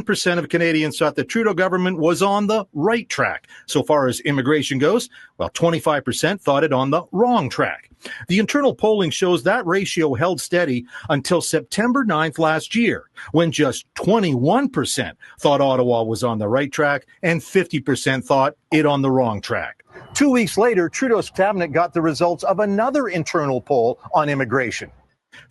Percent of Canadians thought the Trudeau government was on the right track. So far as immigration goes, while 25% thought it on the wrong track. The internal polling shows that ratio held steady until September 9th last year, when just 21% thought Ottawa was on the right track and 50% thought it on the wrong track. 2 weeks later, Trudeau's cabinet got the results of another internal poll on immigration.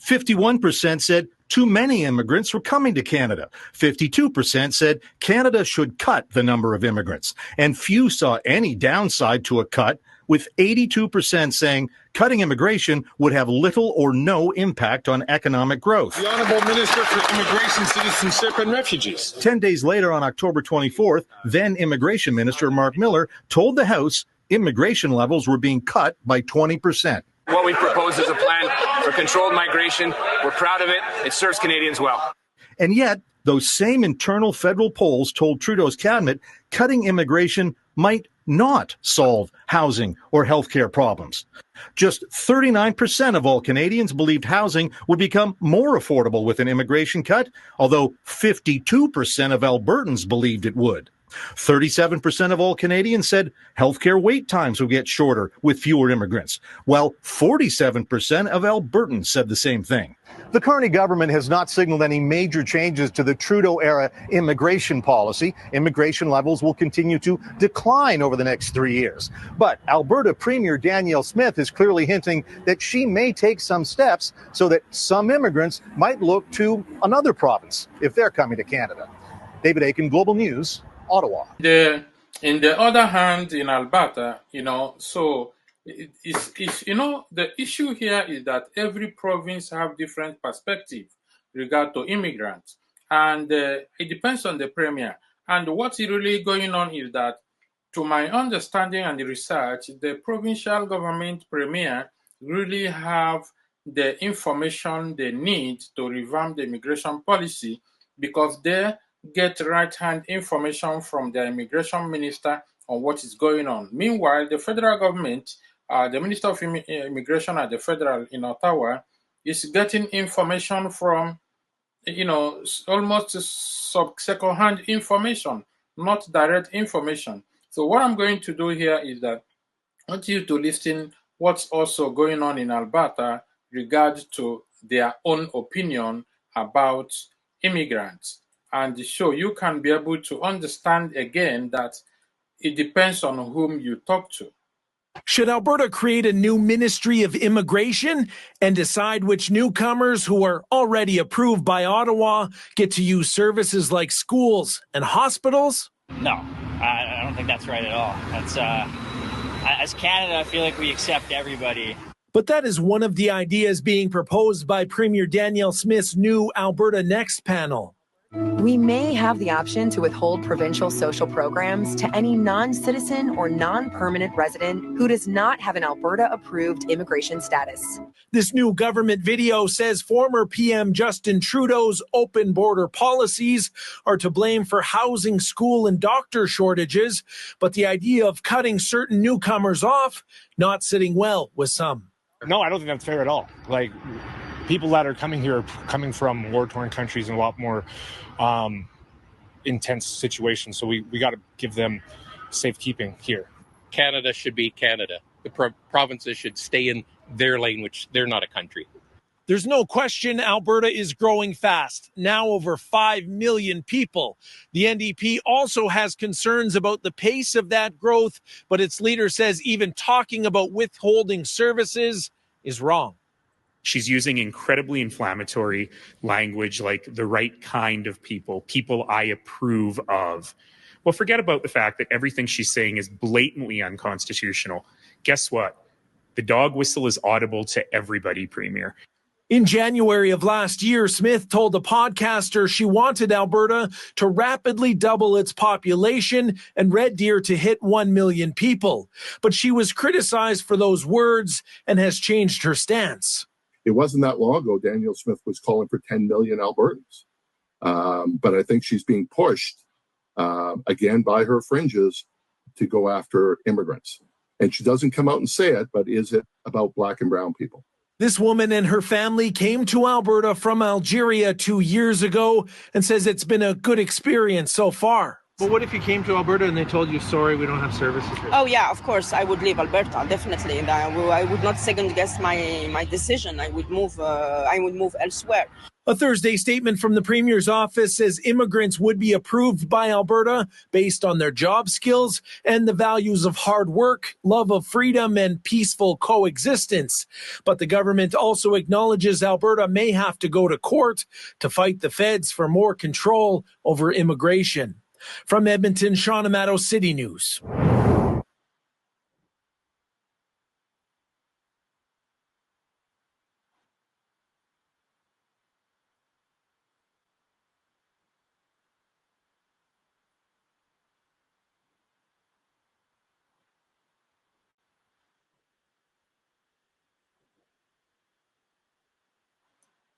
51% said too many immigrants were coming to Canada. 52% said Canada should cut the number of immigrants. And few saw any downside to a cut, with 82% saying cutting immigration would have little or no impact on economic growth. The Honourable Minister for Immigration, Citizenship and Refugees. 10 days later, on October 24th, then Immigration Minister Mark Miller told the House immigration levels were being cut by 20%. What we propose is a plan for controlled migration. We're proud of it. It serves Canadians well. And yet, those same internal federal polls told Trudeau's cabinet cutting immigration might not solve housing or healthcare problems. Just 39% of all Canadians believed housing would become more affordable with an immigration cut, although 52% of Albertans believed it would. 37% of all Canadians said healthcare wait times will get shorter with fewer immigrants, while 47% of Albertans said the same thing. The Carney government has not signaled any major changes to the Trudeau-era immigration policy. Immigration levels will continue to decline over the next 3 years. But Alberta Premier Danielle Smith is clearly hinting that she may take some steps so that some immigrants might look to another province if they're coming to Canada. David Aiken, Global News, Ottawa. In the other hand, in Alberta, so it's the issue here is that every province have different perspective regard to immigrants, and it depends on the premier. And what's really going on is that, to my understanding and the research, the provincial government premier really have the information they need to revamp the immigration policy, because they get right-hand information from the immigration minister on what is going on. Meanwhile, the federal government, the Minister of Immigration at the federal in Ottawa, is getting information from, almost second-hand information, not direct information. So what I'm going to do here is that I want you to listen what's also going on in Alberta regard to their own opinion about immigrants. And so you can be able to understand again that it depends on whom you talk to. Should Alberta create a new Ministry of Immigration and decide which newcomers who are already approved by Ottawa get to use services like schools and hospitals? No, I don't think that's right at all. That's as Canada, I feel like we accept everybody. But that is one of the ideas being proposed by Premier Danielle Smith's new Alberta Next panel. We may have the option to withhold provincial social programs to any non-citizen or non-permanent resident who does not have an Alberta-approved immigration status. This new government video says former PM Justin Trudeau's open border policies are to blame for housing, school, and doctor shortages, but the idea of cutting certain newcomers off not sitting well with some. No, I don't think that's fair at all. Like, people that are coming here are coming from war-torn countries and a lot more intense situations. So we got to give them safekeeping here. Canada should be Canada. The provinces should stay in their lane, which they're not a country. There's no question Alberta is growing fast, now over 5 million people. The NDP also has concerns about the pace of that growth, but its leader says even talking about withholding services is wrong. She's using incredibly inflammatory language like the right kind of people I approve of. Well, forget about the fact that everything she's saying is blatantly unconstitutional. Guess what? The dog whistle is audible to everybody, Premier. In January of last year, Smith told a podcaster she wanted Alberta to rapidly double its population and Red Deer to hit 1 million people. But she was criticized for those words and has changed her stance. It wasn't that long ago, Danielle Smith was calling for 10 million Albertans. But I think she's being pushed, again, by her fringes to go after immigrants. And she doesn't come out and say it, but is it about black and brown people? This woman and her family came to Alberta from Algeria 2 years ago and says it's been a good experience so far. But what if you came to Alberta and they told you, sorry, we don't have services here? Oh, yeah, of course, I would leave Alberta, definitely. And I would not second guess my decision. I would move elsewhere. A Thursday statement from the Premier's office says immigrants would be approved by Alberta based on their job skills and the values of hard work, love of freedom, and peaceful coexistence. But the government also acknowledges Alberta may have to go to court to fight the feds for more control over immigration. From Edmonton, Sean Amato, City News.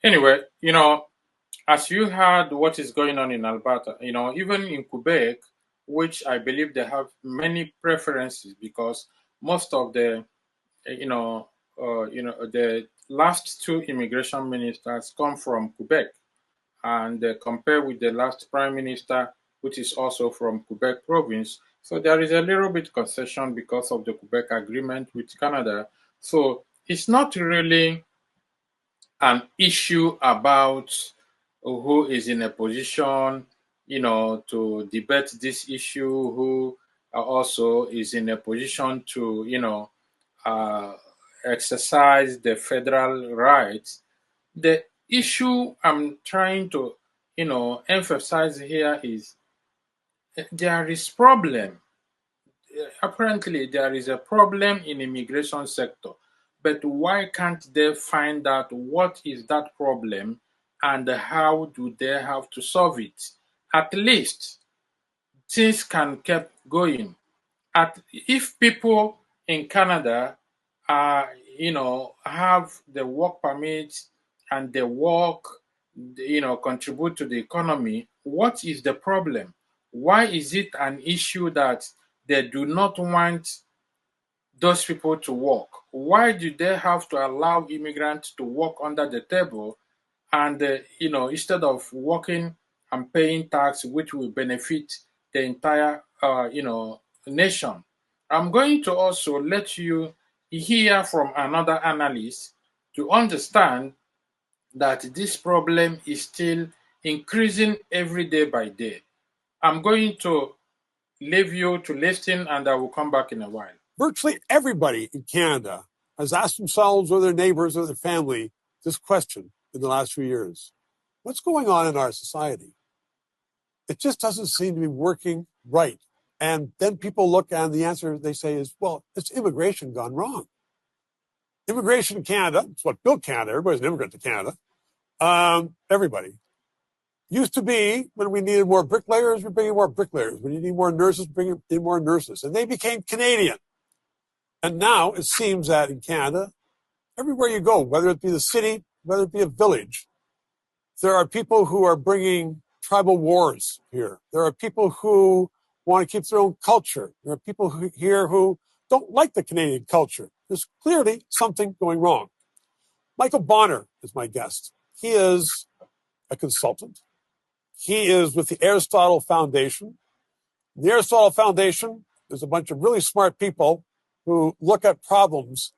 Anyway, as you heard what is going on in Alberta, even in Quebec, which I believe they have many preferences because most of the, the last two immigration ministers come from Quebec, and compare with the last prime minister, which is also from Quebec province. So there is a little bit concession because of the Quebec agreement with Canada. So it's not really an issue about who is in a position, to debate this issue, who also is in a position to, exercise the federal rights. The issue I'm trying to, emphasize here is there is problem. Apparently, there is a problem in immigration sector. But why can't they find out what is that problem and how do they have to solve it? At least things can keep going. If people in Canada have the work permit and they work, contribute to the economy, what is the problem? Why is it an issue that they do not want those people to work? Why do they have to allow immigrants to work under the table and, instead of working and paying tax, which will benefit the entire, nation? I'm going to also let you hear from another analyst to understand that this problem is still increasing every day by day. I'm going to leave you to listen and I will come back in a while. Virtually everybody in Canada has asked themselves or their neighbors or their family this question in the last few years. What's going on in our society? It just doesn't seem to be working right. And then people look and the answer they say is, well, it's immigration gone wrong. Immigration in Canada, it's what built Canada. Everybody's an immigrant to Canada. Everybody. Used to be when we needed more bricklayers, we're bringing more bricklayers. When you need more nurses, bringing in more nurses. And they became Canadian. And now it seems that in Canada, everywhere you go, whether it be the city, whether it be a village, there are people who are bringing tribal wars here. There are people who want to keep their own culture. There are people here who don't like the Canadian culture. There's clearly something going wrong. Michael Bonner is my guest. He is a consultant. He is with the Aristotle Foundation. The Aristotle Foundation is a bunch of really smart people who look at problems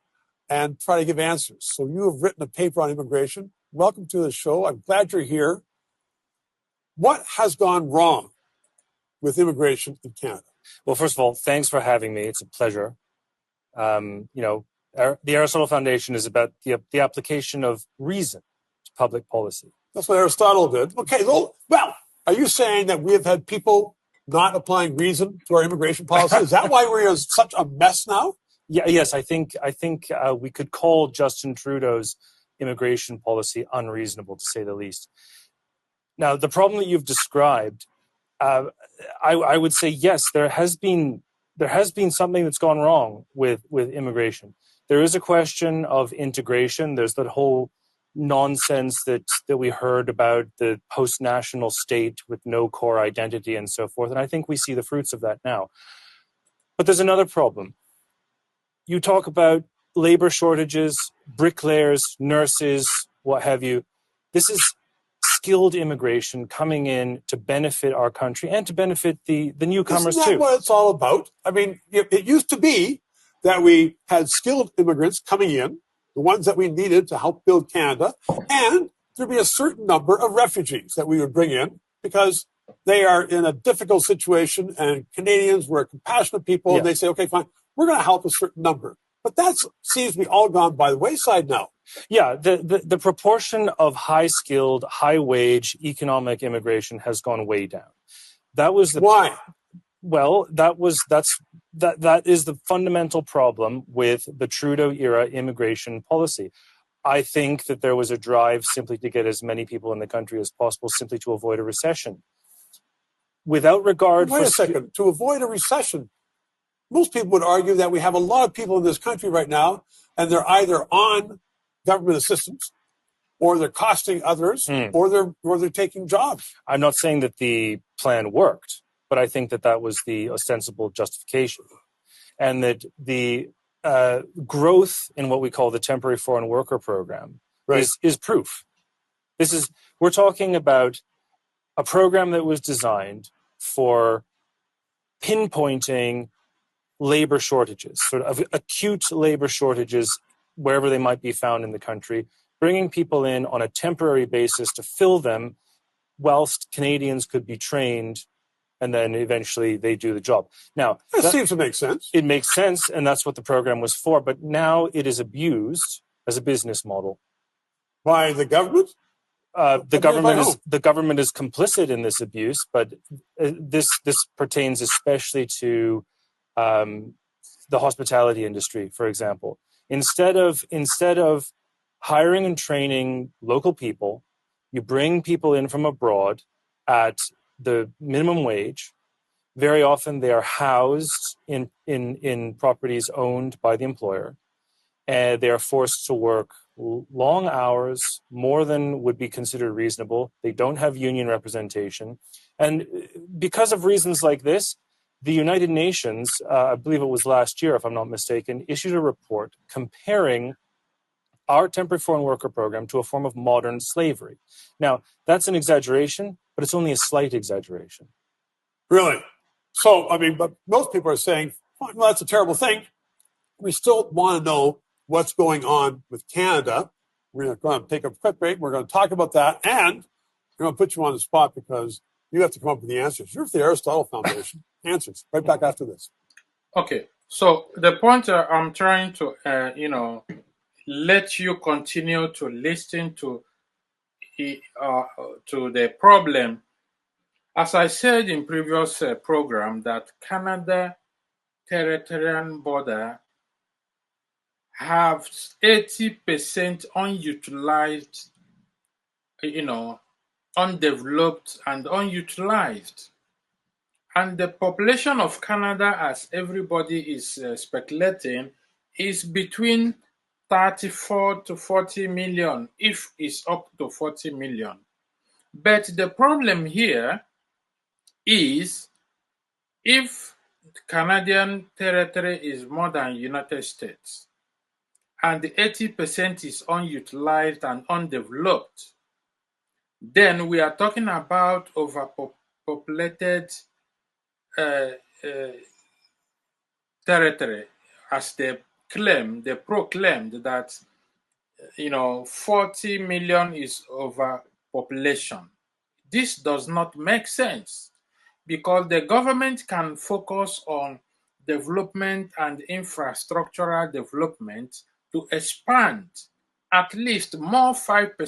and try to give answers. So you have written a paper on immigration. Welcome to the show. I'm glad you're here. What has gone wrong with immigration in Canada? Well, first of all, thanks for having me. It's a pleasure. The Aristotle Foundation is about the application of reason to public policy. That's what Aristotle did. Okay, well, are you saying that we have had people not applying reason to our immigration policy? Is that why we're in such a mess now? Yeah, yes, I think we could call Justin Trudeau's immigration policy unreasonable, to say the least. Now, the problem that you've described, I would say yes, there has been something that's gone wrong with immigration. There is a question of integration. There's that whole nonsense that we heard about the post-national state with no core identity and so forth. And I think we see the fruits of that now. But there's another problem. You talk about labor shortages, bricklayers, nurses, what have you. This is skilled immigration coming in to benefit our country and to benefit the newcomers Isn't that too. what it's all about? I mean, it used to be that we had skilled immigrants coming in, the ones that we needed to help build Canada, and there'd be a certain number of refugees that we would bring in because they are in a difficult situation, and Canadians were compassionate people, and they say, okay, fine, we're going to help a certain number. But that seems to be all gone by the wayside now. Yeah, the proportion of high-skilled, high-wage economic immigration has gone way down. That was the why. Well, that is the fundamental problem with the Trudeau era immigration policy. I think that there was a drive simply to get as many people in the country as possible, simply to avoid a recession. Without regard Wait a second. To avoid a recession, most people would argue that we have a lot of people in this country right now, and they're either on government assistance, or they're costing others, or they're taking jobs. I'm not saying that the plan worked, but I think that was the ostensible justification, and that the growth in what we call the temporary foreign worker program is proof. We're talking about a program that was designed for pinpointing labor shortages, sort of acute labor shortages wherever they might be found in the country, bringing people in on a temporary basis to fill them whilst Canadians could be trained, and then eventually they do the job. Now, that seems to make sense. It makes sense, and that's what the program was for, but now it is abused as a business model. By the government? The government is complicit in this abuse, but this pertains especially to the hospitality industry, for example. Instead of hiring and training local people, you bring people in from abroad at the minimum wage. Very often they are housed in properties owned by the employer, and they are forced to work long hours, more than would be considered reasonable. They don't have union representation. And because of reasons like this, the United Nations, I believe it was last year, if I'm not mistaken, issued a report comparing our temporary foreign worker program to a form of modern slavery. Now, that's an exaggeration, but it's only a slight exaggeration. Really? So, I mean, but most people are saying, well, that's a terrible thing. We still want to know what's going on with Canada. We're going to take a quick break. We're going to talk about that, and we're going to put you on the spot because you have to come up with the answers. You're with the Aristotle Foundation. Answers. Right back after this. Okay. So the point I'm trying to, let you continue to listen to the problem. As I said in previous program, that Canada territorial border have 80% unutilized, undeveloped and unutilized. And the population of Canada, as everybody is speculating, is between 34 to 40 million, if it's up to 40 million. But the problem here is if Canadian territory is more than United States, and the 80% is unutilized and undeveloped, then we are talking about overpopulated territory, as they proclaimed that 40 million is overpopulation. This does not make sense because the government can focus on development and infrastructural development to expand at least more 5%